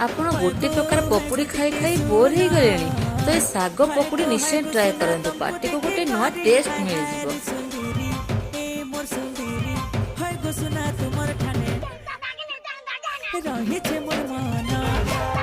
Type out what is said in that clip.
ଆପଣ ଗୋଟେ ପ୍ରକାର ପକୁଡ଼ି ଖାଇ ଖାଇ ବୋର୍ ହେଇଗଲେଣି ତ ଏ ଶାଗ ପକୁଡ଼ି ନିଶ୍ଚୟ ଟ୍ରାଏ କରନ୍ତୁ। ପାଟିକୁ ଗୋଟେ ନୂଆ ଟେଷ୍ଟ ମିଳିଯିବ। ରହିଛେ ମୋର ମନ